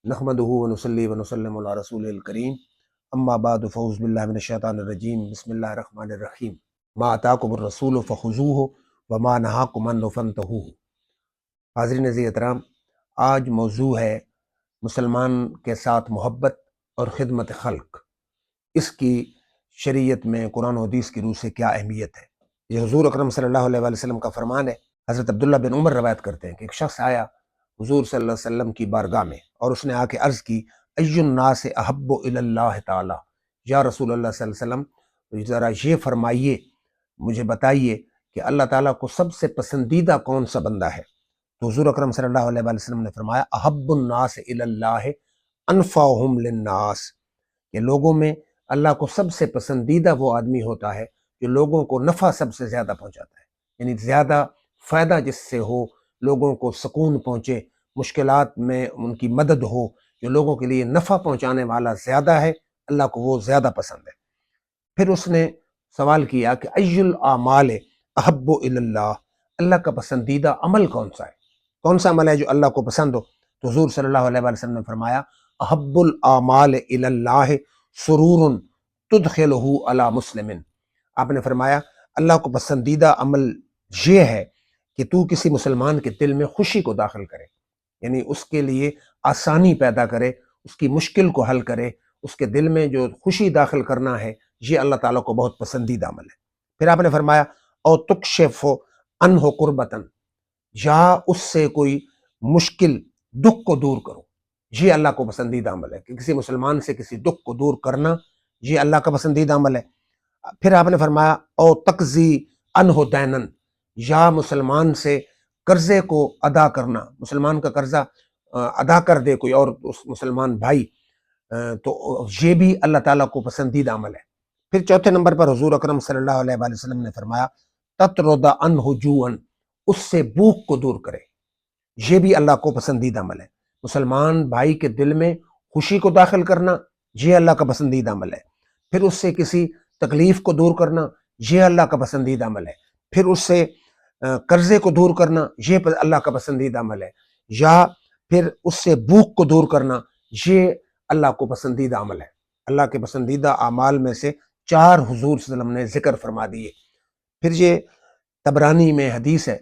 نحمدہ ونصلی ونسلم علی رسول الکریم اما بعد فاعوذ باللہ من الشیطان الرجیم بسم اللہ الرحمن الرحیم ما اتاکم الرسول فخذوہ وما نہاکم عنہ فانتہوا۔ حاضرین عزیز احترام، آج موضوع ہے مسلمان کے ساتھ محبت اور خدمت خلق، اس کی شریعت میں قرآن و حدیث کی روح سے کیا اہمیت ہے۔ یہ حضور اکرم صلی اللہ علیہ وسلم کا فرمان ہے۔ حضرت عبداللہ بن عمر روایت کرتے ہیں کہ ایک شخص آیا حضور صلی اللہ علیہ وسلم کی بارگاہ میں اور اس نے آ کے عرض کی ای الناس احب الی اللہ تعالی، یا رسول اللہ صلی اللہ علیہ وسلم ذرا یہ فرمائیے، مجھے بتائیے کہ اللہ تعالیٰ کو سب سے پسندیدہ کون سا بندہ ہے۔ تو حضور اکرم صلی اللہ علیہ وسلم نے فرمایا احب الناس الی اللہ انفعہم للناس، کہ لوگوں میں اللہ کو سب سے پسندیدہ وہ آدمی ہوتا ہے جو لوگوں کو نفع سب سے زیادہ پہنچاتا ہے، یعنی زیادہ فائدہ جس سے ہو، لوگوں کو سکون پہنچے، مشکلات میں ان کی مدد ہو، جو لوگوں کے لیے نفع پہنچانے والا زیادہ ہے، اللہ کو وہ زیادہ پسند ہے۔ پھر اس نے سوال کیا کہ ای الاعمال احب الی اللہ، اللہ کا پسندیدہ عمل کون سا ہے، کون سا عمل ہے جو اللہ کو پسند ہو۔ تو حضور صلی اللہ علیہ وسلم نے فرمایا احب الاعمال الی اللہ سرور تدخلہ علی مسلم، آپ نے فرمایا اللہ کو پسندیدہ عمل یہ ہے کہ تو کسی مسلمان کے دل میں خوشی کو داخل کرے، یعنی اس کے لیے آسانی پیدا کرے، اس کی مشکل کو حل کرے، اس کے دل میں جو خوشی داخل کرنا ہے، یہ اللہ تعالیٰ کو بہت پسندیدہ عمل ہے۔ پھر آپ نے فرمایا او تکشف عنہ قربتن، یا اس سے کوئی مشکل دکھ کو دور کرو، یہ اللہ کو پسندیدہ عمل ہے، کہ کسی مسلمان سے کسی دکھ کو دور کرنا یہ اللہ کا پسندیدہ عمل ہے۔ پھر آپ نے فرمایا او تقضی عنہ دینن، یا مسلمان سے قرضے کو ادا کرنا، مسلمان کا قرضہ ادا کر دے کوئی اور اس مسلمان بھائی، تو یہ بھی اللہ تعالیٰ کو پسندیدہ عمل ہے۔ پھر چوتھے نمبر پر حضور اکرم صلی اللہ علیہ وآلہ وسلم نے فرمایا تطرد عنہ جوعا، اس سے بھوک کو دور کرے، یہ بھی اللہ کو پسندیدہ عمل ہے۔ مسلمان بھائی کے دل میں خوشی کو داخل کرنا یہ اللہ کا پسندیدہ عمل ہے۔ پھر اس سے کسی تکلیف کو دور کرنا یہ اللہ کا پسندیدہ عمل ہے۔ پھر اس سے قرضے کو دور کرنا یہ اللہ کا پسندیدہ عمل ہے، یا پھر اس سے بھوک کو دور کرنا یہ اللہ کو پسندیدہ عمل ہے۔ اللہ کے پسندیدہ اعمال میں سے 4 حضور صلی اللہ علیہ وسلم نے ذکر فرما دیے۔ پھر یہ طبرانی میں حدیث ہے،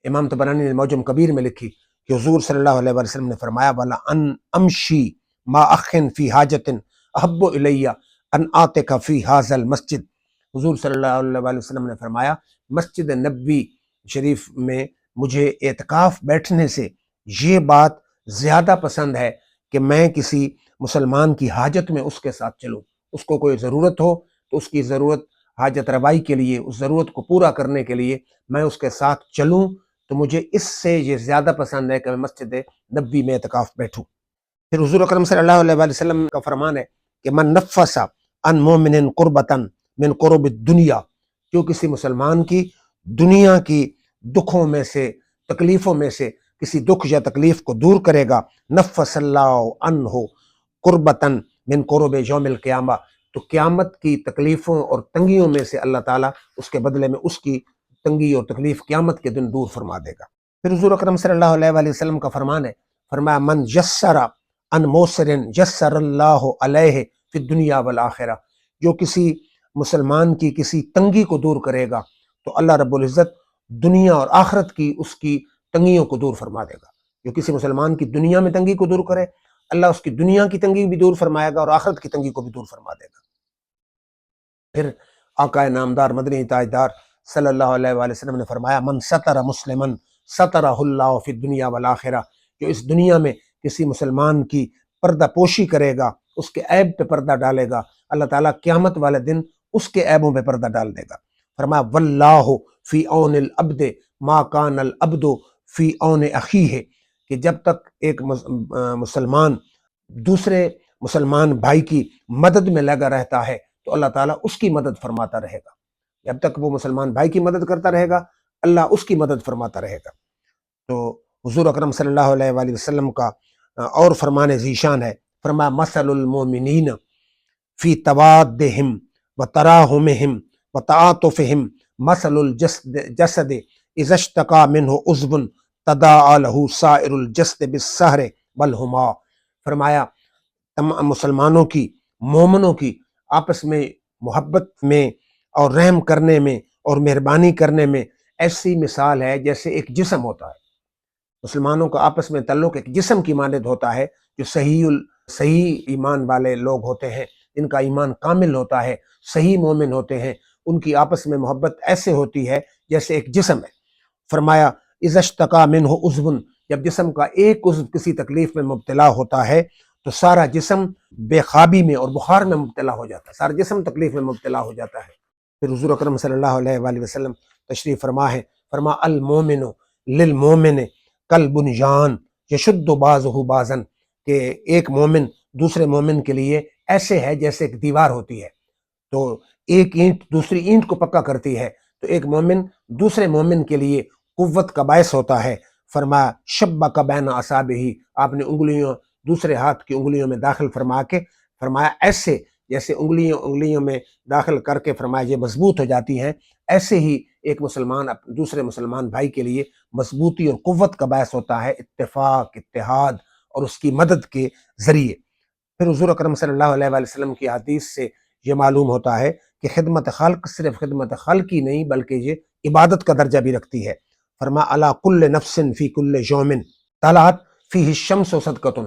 امام طبرانی نے معجم کبیر میں لکھی کہ حضور صلی اللہ علیہ وسلم نے فرمایا وَلَا أَنْ أَمْشِي مَا أَخٍ فِي حَاجَةٍ أَحَبُّ إِلَيَّ أَنْ آتِكَ فِي هَذَا الْمَسْجِدِ، حضور صلی اللہ علیہ وسلم نے فرمایا مسجد نبوی شریف میں مجھے اعتکاف بیٹھنے سے یہ بات زیادہ پسند ہے کہ میں کسی مسلمان کی حاجت میں اس کے ساتھ چلوں، اس کو کوئی ضرورت ہو تو اس کی ضرورت حاجت روائی کے لیے، اس ضرورت کو پورا کرنے کے لیے میں اس کے ساتھ چلوں، تو مجھے اس سے یہ زیادہ پسند ہے کہ میں مسجد نبوی میں اعتکاف بیٹھوں۔ پھر حضور اکرم صلی اللہ علیہ وآلہ وسلم کا فرمان ہے کہ من نفس عن مومن قربتن من قرب الدنیا، جو کسی مسلمان کی دنیا کی دکھوں میں سے، تکلیفوں میں سے کسی دکھ یا تکلیف کو دور کرے گا، نفس اللہ عنہ قربتن من قرب یوم القیامہ، تو قیامت کی تکلیفوں اور تنگیوں میں سے اللہ تعالیٰ اس کے بدلے میں اس کی تنگی اور تکلیف قیامت کے دن دور فرما دے گا۔ پھر حضور اکرم صلی اللہ علیہ وآلہ وسلم کا فرمان ہے، فرمایا من یسر عن موسر یسر اللہ علیہ فی الدنیا والآخرہ، جو کسی مسلمان کی کسی تنگی کو دور کرے گا تو اللہ رب العزت دنیا اور آخرت کی اس کی تنگیوں کو دور فرما دے گا۔ جو کسی مسلمان کی دنیا میں تنگی کو دور کرے، اللہ اس کی دنیا کی تنگی بھی دور فرمائے گا اور آخرت کی تنگی کو بھی دور فرما دے گا۔ پھر آقا نامدار مدنی تاجدار صلی اللہ علیہ وآلہ وسلم نے فرمایا من ستر مسلمن سترہ اللہ فی الدنیا والآخرہ، جو اس دنیا میں کسی مسلمان کی پردہ پوشی کرے گا، اس کے عیب پہ پردہ ڈالے گا، اللہ تعالیٰ قیامت والے دن اس کے عیبوں پہ پردہ ڈال دے گا۔ فرمایا واللہ فی عون العبد ما کان العبد فی عون اخیہ، کہ جب تک ایک مسلمان دوسرے مسلمان بھائی کی مدد میں لگا رہتا ہے تو اللہ تعالیٰ اس کی مدد فرماتا رہے گا، جب تک وہ مسلمان بھائی کی مدد کرتا رہے گا اللہ اس کی مدد فرماتا رہے گا۔ تو حضور اکرم صلی اللہ علیہ وآلہ وسلم کا اور فرمان ذیشان ہے، فرمایا مثل المؤمنین فی توادہم و تراحمہم و تعاطفہم مثل الجسد اذا اشتکا منہ عضو تداعی لہ سائر الجسد بالسہر والحمى، فرمایا تمام مسلمانوں کی، مومنوں کی آپس میں محبت میں اور رحم کرنے میں اور مہربانی کرنے میں ایسی مثال ہے جیسے ایک جسم ہوتا ہے۔ مسلمانوں کا آپس میں تعلق ایک جسم کی مانند ہوتا ہے، جو صحیح ایمان والے لوگ ہوتے ہیں، ان کا ایمان کامل ہوتا ہے، صحیح مومن ہوتے ہیں، ان کی آپس میں محبت ایسے ہوتی ہے جیسے ایک جسم ہے۔ فرمایا اذا اشتکا منہ عضو، جب جسم کا ایک عضو کسی تکلیف میں مبتلا ہوتا ہے تو سارا جسم بے خوابی میں اور بخار میں مبتلا ہو جاتا ہے، سارا جسم تکلیف میں مبتلا ہو جاتا ہے۔ پھر حضور اکرم صلی اللہ علیہ وآلہ وسلم تشریف فرما ہے، فرما المومن للمومن کالبنیان یشد بعضہ بعضا، کہ ایک مومن دوسرے مومن کے لیے ایسے ہے جیسے ایک دیوار ہوتی ہے، تو ایک اینٹ دوسری اینٹ کو پکا کرتی ہے، تو ایک مومن دوسرے مومن کے لیے قوت کا باعث ہوتا ہے۔ فرمایا شبک بین اصابعہ، آپ نے انگلیوں دوسرے ہاتھ کی انگلیوں میں داخل فرما کے فرمایا ایسے جیسے انگلیوں میں داخل کر کے فرمایا یہ مضبوط ہو جاتی ہیں، ایسے ہی ایک مسلمان دوسرے مسلمان بھائی کے لیے مضبوطی اور قوت کا باعث ہوتا ہے، اتفاق، اتحاد اور اس کی مدد کے ذریعے۔ پھر حضور اکرم صلی اللہ علیہ وآلہ وسلم کی حدیث سے یہ معلوم ہوتا ہے کہ خدمت خلق صرف خدمت خلق ہی نہیں بلکہ یہ عبادت کا درجہ بھی رکھتی ہے۔ فرما علی کل نفس فی کل یوم طلعت فیہ الشمس صدقۃ،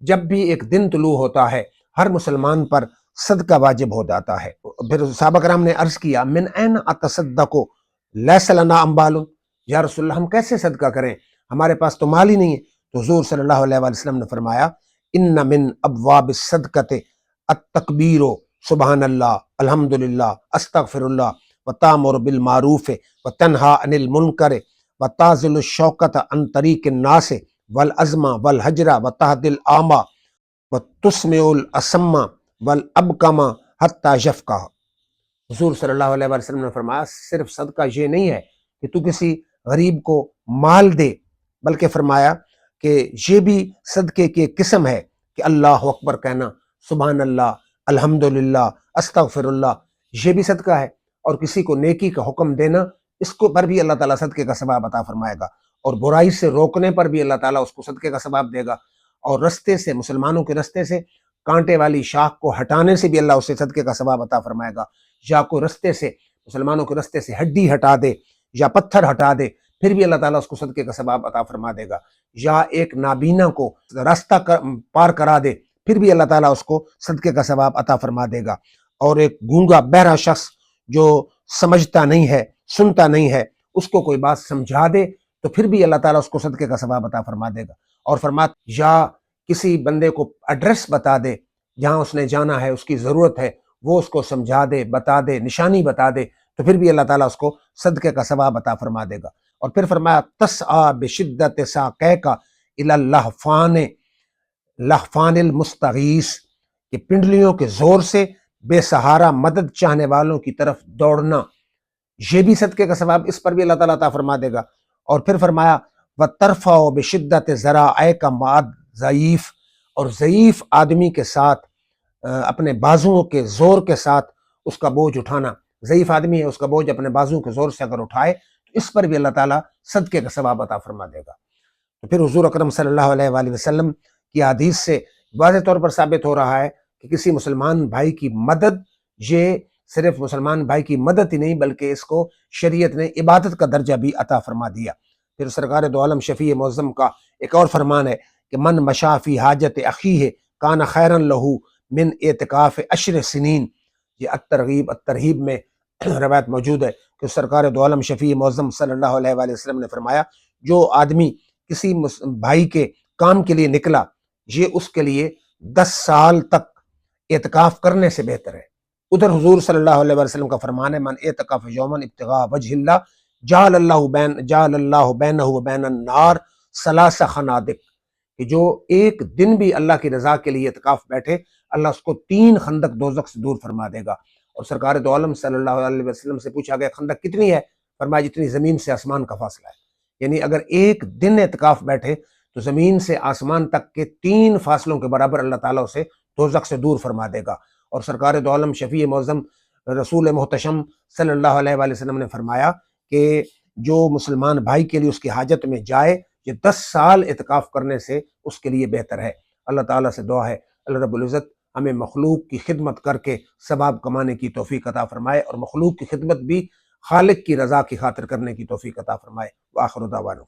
جب بھی ایک دن طلوع ہوتا ہے ہر مسلمان پر صدقہ واجب ہو جاتا ہے۔ پھر صحابہ کرام نے عرض کیا من این اتصدق لیس لنا اموال، یا رسول اللہ ہم کیسے صدقہ کریں، ہمارے پاس تو مال ہی نہیں ہے۔ تو حضور صلی اللہ علیہ وآلہ وسلم نے فرمایا ان من ابواب الصدقۃ التکبیر سبحان اللہ الحمدللہ استغفر اللہ وتامر بالمعروف وتنہا عن المنکر وتعزل الشوکۃ عن طریق الناس والعزم والحجر وتہدی العامی وتسمع الاصم والابکم حتی یفقہ۔ حضور صلی اللہ علیہ وسلم نے فرمایا صرف صدقہ یہ نہیں ہے کہ تو کسی غریب کو مال دے، بلکہ فرمایا کہ یہ بھی صدقے کی ایک قسم ہے کہ اللہ اکبر کہنا، سبحان اللہ، الحمدللہ، استغفر اللہ، یہ بھی صدقہ ہے۔ اور کسی کو نیکی کا حکم دینا، اس کو پر بھی اللہ تعالیٰ صدقے کا ثواب عطا فرمائے گا، اور برائی سے روکنے پر بھی اللہ تعالیٰ اس کو صدقے کا ثواب دے گا، اور رستے سے مسلمانوں کے رستے سے کانٹے والی شاخ کو ہٹانے سے بھی اللہ اسے صدقے کا ثواب عطا فرمائے گا، یا کوئی رستے سے مسلمانوں کے رستے سے ہڈی ہٹا دے یا پتھر ہٹا دے پھر بھی اللہ تعالیٰ اس کو صدقے کا ثواب عطا فرما دے گا، یا ایک نابینا کو راستہ پار کرا دے پھر بھی اللہ تعالیٰ اس کو صدقے کا ثواب عطا فرما دے گا، اور ایک گونگا بہرا شخص جو سمجھتا نہیں ہے، سنتا نہیں ہے، اس کو کوئی بات سمجھا دے تو پھر بھی اللہ تعالیٰ اس کو صدقے کا ثواب عطا فرما دے گا، اور فرمایا یا کسی بندے کو ایڈریس بتا دے جہاں اس نے جانا ہے، اس کی ضرورت ہے، وہ اس کو سمجھا دے، بتا دے، نشانی بتا دے تو پھر بھی اللہ تعالیٰ اس کو صدقے کا ثواب عطا فرما دے گا۔ اور پھر فرمایا تسعی بشدت ساقیک الی اللہفان المستغیث، کہ پنڈلیوں کے زور سے بے سہارا مدد چاہنے والوں کی طرف دوڑنا، یہ بھی صدقے کا ثواب، اس پر بھی اللہ تعالیٰ عطا فرما دے گا۔ اور پھر فرمایا وَتَرْفَعُ بِشِدَّةِ ذَرَائِكَ مَعَ الضَّعِيفِ، اور ضعیف آدمی کے ساتھ اپنے بازوؤں کے زور کے ساتھ اس کا بوجھ اٹھانا، ضعیف آدمی ہے، اس کا بوجھ اپنے بازوؤں کے زور سے اگر اٹھائے تو اس پر بھی اللہ تعالیٰ صدقے کا ثواب عطا فرما دے گا۔ تو پھر حضور اکرم صلی اللہ علیہ وآلہ وسلم کی حدیث سے واضح طور پر ثابت ہو رہا ہے کہ کسی مسلمان بھائی کی مدد، یہ صرف مسلمان بھائی کی مدد ہی نہیں بلکہ اس کو شریعت نے عبادت کا درجہ بھی عطا فرما دیا۔ پھر سرکار دو عالم شفیع معظم کا ایک اور فرمان ہے کہ من مشا فی حاجت اخیہ کان خیرا لہ من اعتکاف 10 سنین، یہ الترغیب میں روایت موجود ہے کہ سرکار دو عالم شفیع معظم صلی اللہ علیہ وآلہ وسلم نے فرمایا جو آدمی کسی بھائی کے کام کے لیے نکلا، یہ اس کے لیے 10 سال تک اعتکاف کرنے سے بہتر ہے۔ ادھر حضور صلی اللہ علیہ وسلم کا فرمان ہے من اعتکف یوما ابتغاء وجہ اللہ جعل اللہ بینہ وبین النار 3 خنادق، کہ جو ایک دن بھی اللہ کی رضا کے لیے اعتکاف بیٹھے اللہ اس کو 3 خندق دوزخ سے دور فرما دے گا۔ اور سرکار دو عالم صلی اللہ علیہ وسلم سے پوچھا گیا خندق کتنی ہے؟ فرمایا جتنی زمین سے آسمان کا فاصلہ ہے، یعنی اگر ایک دن اعتکاف بیٹھے تو زمین سے آسمان تک کے 3 فاصلوں کے برابر اللہ تعالیٰ اسے دوزخ سے دور فرما دے گا۔ اور سرکار دو عالم شفیع معظم رسول محتشم صلی اللہ علیہ وآلہ وسلم نے فرمایا کہ جو مسلمان بھائی کے لیے اس کی حاجت میں جائے، یہ 10 سال اعتکاف کرنے سے اس کے لیے بہتر ہے۔ اللہ تعالیٰ سے دعا ہے اللہ رب العزت ہمیں مخلوق کی خدمت کر کے ثواب کمانے کی توفیق عطا فرمائے، اور مخلوق کی خدمت بھی خالق کی رضا کی خاطر کرنے کی توفیق عطا فرمائے۔ وآخر دعوانا